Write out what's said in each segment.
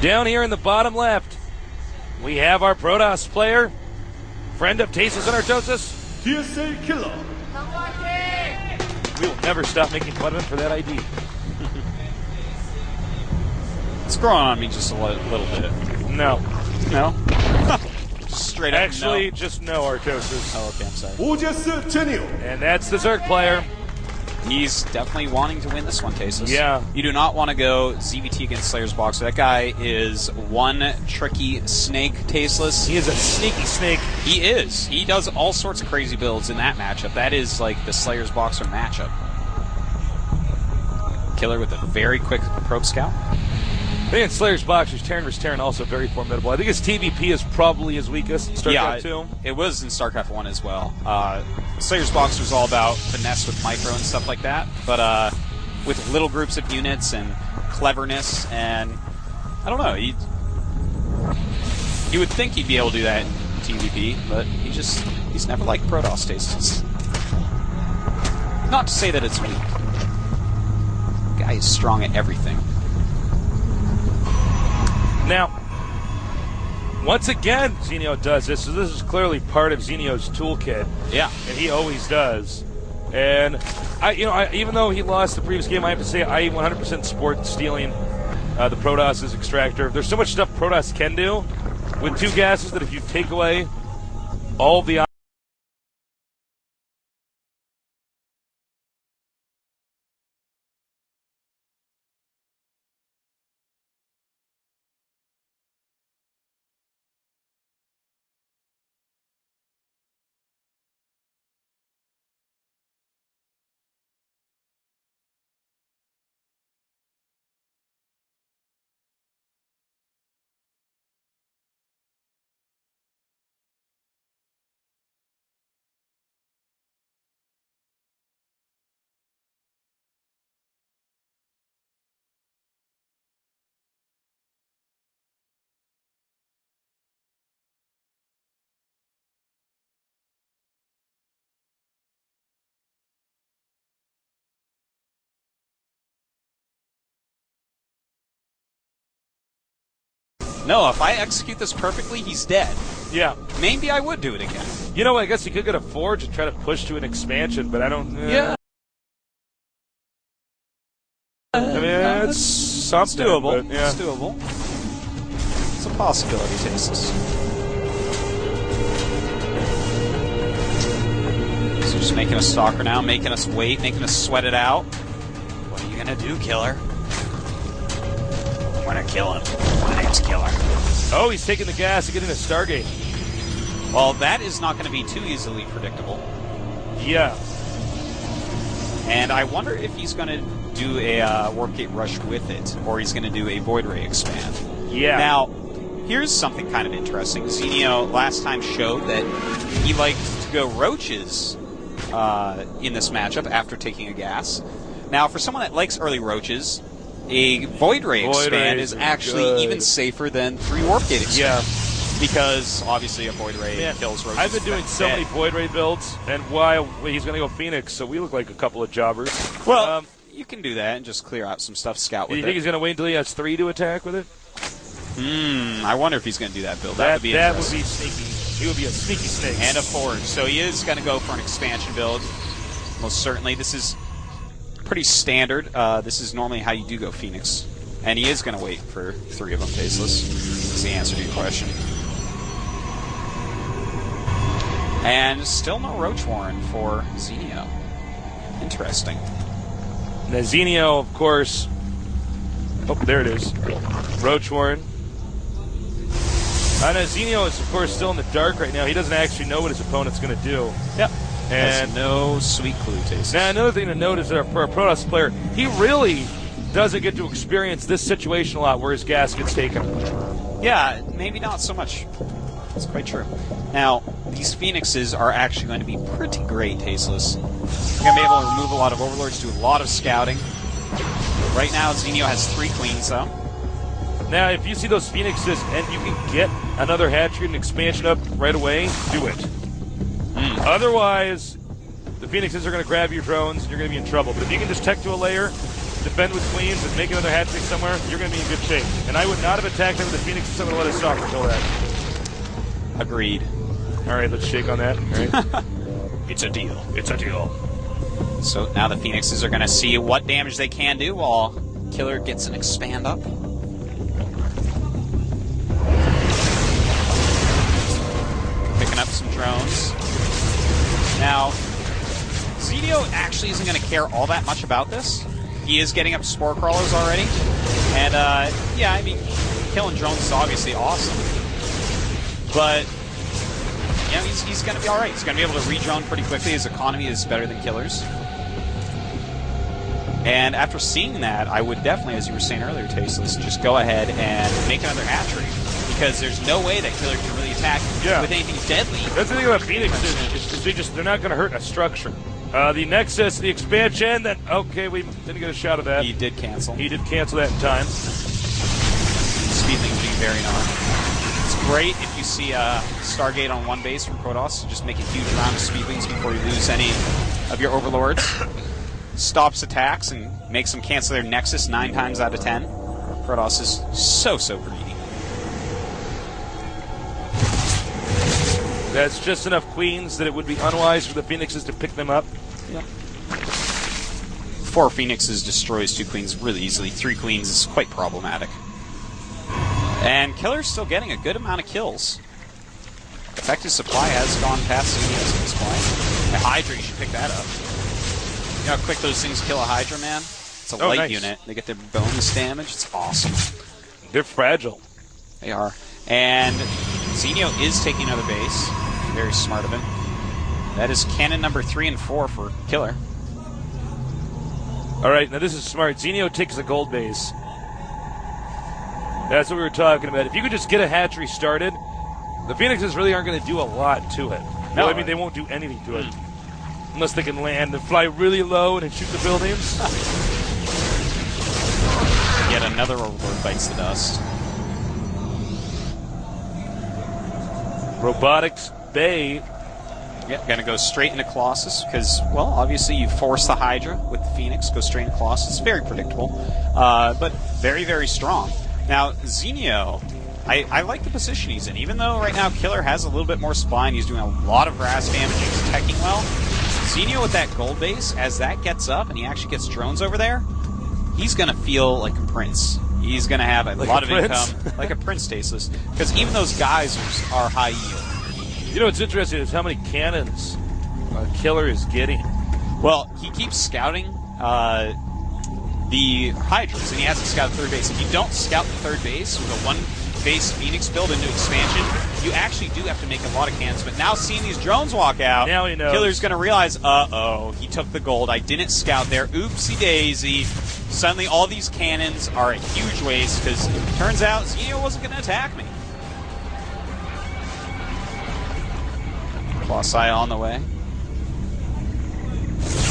Down here in the bottom left, we have our Protoss player, friend of Tasis and Artosis, TSA Killer. We will never stop making fun of him for that ID. It's growing on me just a little bit. No. No? Straight up Actually, no. just no, Artosis. Oh, okay, I'm sorry. 오제스 제니오. And that's the Zerg player. He's definitely wanting to win this one, Tasis. Yeah. You do not want to go ZVT against Slayer's Boxer. That guy is one tricky snake, Tasteless. He is a sneaky snake. He is. He does all sorts of crazy builds in that matchup. That is like the Slayer's Boxer matchup. Killer with a very quick probe scout. I think in Slayer's Boxers, Terran vs. Terran also very formidable. I think his TVP is probably his weakest in StarCraft 2. It was in StarCraft 1 as well. Slayer's Boxer is all about finesse with micro and stuff like that, but with little groups of units and cleverness, and I don't know, you would think he'd be able to do that in TVP, but he's never liked Protoss tastes. Not to say that it's weak. The guy is strong at everything. Now, once again, Xenio does this. So this is clearly part of Xenio's toolkit. Yeah. And he always does. And, even though he lost the previous game, I have to say I 100% support stealing the Protoss's extractor. There's so much stuff Protoss can do with two gases that if you take away all the No, if I execute this perfectly, he's dead. Yeah. Maybe I would do it again. You know, I guess he could get a Forge and try to push to an expansion, but I don't... Yeah. I mean, it's something. It's doable. But, yeah. It's doable. It's a possibility, Tasteless. So just making us stalker now, making us wait, making us sweat it out. What are you going to do, Killer? We're going to kill him. My name's Killer. Oh, he's taking the gas to get into Stargate. Well, that is not going to be too easily predictable. Yeah. And I wonder if he's going to do a Warp Gate Rush with it, or he's going to do a Void Ray Expand. Yeah. Now, here's something kind of interesting. Xenio last time showed that he liked to go Roaches in this matchup after taking a gas. Now, for someone that likes early Roaches, a Void Ray Expand is actually even safer than 3 Warp Gate Expand. Yeah. Because, obviously, a Void Ray kills Roaches. I've been doing so many Void Ray builds, and while he's going to go Phoenix, so we look like a couple of jobbers. Well, you can do that and just clear out some stuff, scout with it. Do you think he's going to wait until he has 3 to attack with it? I wonder if he's going to do that build. That would be interesting. That would be sneaky. He would be a sneaky snake. And a Forge. So he is going to go for an expansion build. Most certainly. This is pretty standard. This is normally how you do go Phoenix. And he is going to wait for 3 of them, Tasteless. That's the answer to your question. And still no Roach Warren for Xenio. Interesting. Now, Xenio, of course... Oh, there it is. Roach Warren. Now, Xenio is, of course, still in the dark right now. He doesn't actually know what his opponent's going to do. Yep. And has no sweet clue, Tasteless. Now, another thing to note is that for a Protoss player, he really doesn't get to experience this situation a lot where his gas gets taken. Yeah, maybe not so much. That's quite true. Now, these Phoenixes are actually going to be pretty great, Tasteless. You're going to be able to remove a lot of Overlords, do a lot of scouting. Right now, Xenio has 3 Queens, though. Now, if you see those Phoenixes and you can get another hatchery and expansion up right away, do it. Otherwise, the Phoenixes are going to grab your drones and you're going to be in trouble. But if you can just tech to a layer, defend with queens, and make another hat trick somewhere, you're going to be in good shape. And I would not have attacked them with the Phoenix if someone let us off until that. Agreed. All right, let's shake on that. All right. It's a deal. It's a deal. So now the Phoenixes are going to see what damage they can do while Killer gets an expand up. Picking up some drones. Now, Zenio actually isn't going to care all that much about this. He is getting up spore crawlers already. And, yeah, I mean, killing drones is obviously awesome. But, you know, he's going to be all right. He's going to be able to re-drone pretty quickly. His economy is better than Killer's. And after seeing that, I would definitely, as you were saying earlier, Tasteless, just go ahead and make another hat trick. Because there's no way that Killer can really attack with anything deadly. That's the thing about Phoenix is they're not going to hurt a structure. The Nexus, the expansion, that, okay, we didn't get a shot of that. He did cancel. He did cancel that in time. Speedlings being very annoying. It's great if you see Stargate on one base from Protoss, so just make a huge round of Speedlings before you lose any of your Overlords. Stops attacks and makes them cancel their Nexus 9 times out of 10. Protoss is so greedy. That's just enough queens that it would be unwise for the Phoenixes to pick them up. Yep. 4 Phoenixes destroys 2 queens really easily. 3 queens is quite problematic. And Killer's still getting a good amount of kills. Effective supply has gone past Xenios at this point. The Hydra, you should pick that up. You know how quick those things kill a Hydra, man? It's a light unit. They get their bonus damage. It's awesome. They're fragile. They are. And Zenio is taking another base. Very smart of him. That is cannon number 3 and 4 for Killer. All right, now this is smart. Zenio takes the gold base. That's what we were talking about. If you could just get a hatchery started, the Phoenixes really aren't going to do a lot to it. No, I mean, they won't do anything to it. Unless they can land and fly really low and shoot the buildings. Yet another Overlord bites the dust. Robotics Bay. Yeah, gonna go straight into Colossus because, well, obviously you force the Hydra with the Phoenix, go straight into Colossus. Very predictable, but very strong. Now, Zenio, I like the position he's in. Even though right now Killer has a little bit more supply and he's doing a lot of harass damage, he's teching well. Zenio with that gold base, as that gets up and he actually gets drones over there, he's going to feel like a prince. He's going to have a lot of income, like a prince, Tasteless, because even those geysers are high yield. You know what's interesting is how many cannons Killer is getting. Well, he keeps scouting the Hydras, and he hasn't scouted third base. If you don't scout the third base with a one-base Phoenix build into expansion, you actually do have to make a lot of cannons. But now seeing these drones walk out, now he knows. Killer's going to realize, uh-oh, he took the gold. I didn't scout there. Oopsie-daisy. Suddenly all these cannons are a huge waste because it turns out Zenio wasn't going to attack me. Colossi on the way.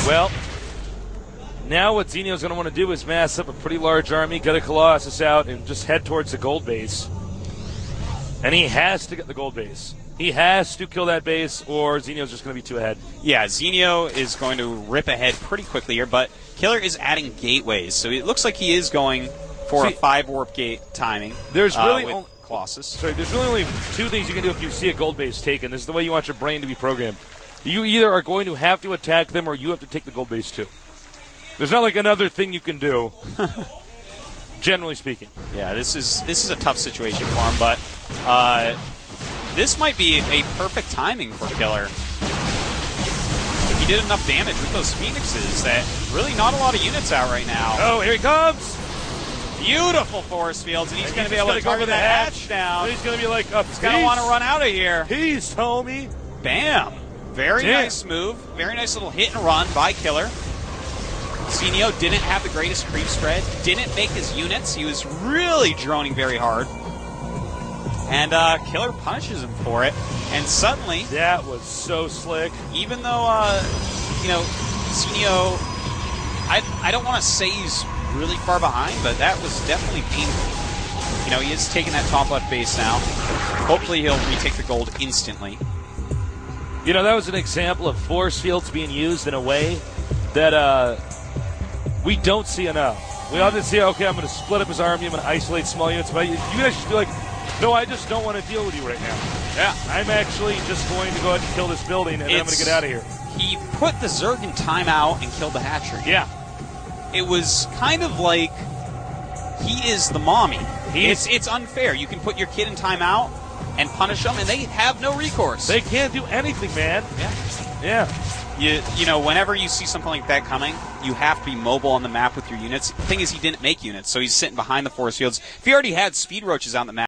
Well, now what Zenio's going to want to do is mass up a pretty large army, get a Colossus out, and just head towards the gold base. And he has to get the gold base. He has to kill that base, or Zenio's just going to be too ahead. Yeah, Zenio is going to rip ahead pretty quickly here, but Killer is adding gateways, so it looks like he is going for a 5 warp gate timing. There's really with Colossus. Sorry, there's really only 2 things you can do if you see a gold base taken. This is the way you want your brain to be programmed. You either are going to have to attack them, or you have to take the gold base too. There's not like another thing you can do. Generally speaking. Yeah, this is a tough situation for him, but this might be a perfect timing for Killer. He did enough damage with those Phoenixes that really not a lot of units out right now. Oh, here he comes! Beautiful force fields, and he's going to be able to target that hatch down. He's going to be like, he's going to want to run out of here. Peace, homie. Bam! Very nice move. Very nice little hit and run by Killer. Zenio didn't have the greatest creep spread, didn't make his units. He was really droning very hard. And Killer punishes him for it. And suddenly... That was so slick. Even though, you know, Zenio... I don't want to say he's really far behind, but that was definitely painful. You know, he is taking that top left base now. Hopefully he'll retake the gold instantly. You know, that was an example of force fields being used in a way that we don't see enough. We often see, okay, I'm going to split up his army, I'm going to isolate small units, but you guys should be like, no, I just don't want to deal with you right now. Yeah. I'm actually just going to go ahead and kill this building, and then I'm going to get out of here. He put the Zerg in timeout and killed the hatchery. Yeah. It was kind of like he is the mommy. It's unfair. You can put your kid in timeout and punish them, and they have no recourse. They can't do anything, man. Yeah. You know, whenever you see something like that coming, you have to be mobile on the map with your units. The thing is, he didn't make units, so he's sitting behind the force fields. If he already had speed roaches out on the map,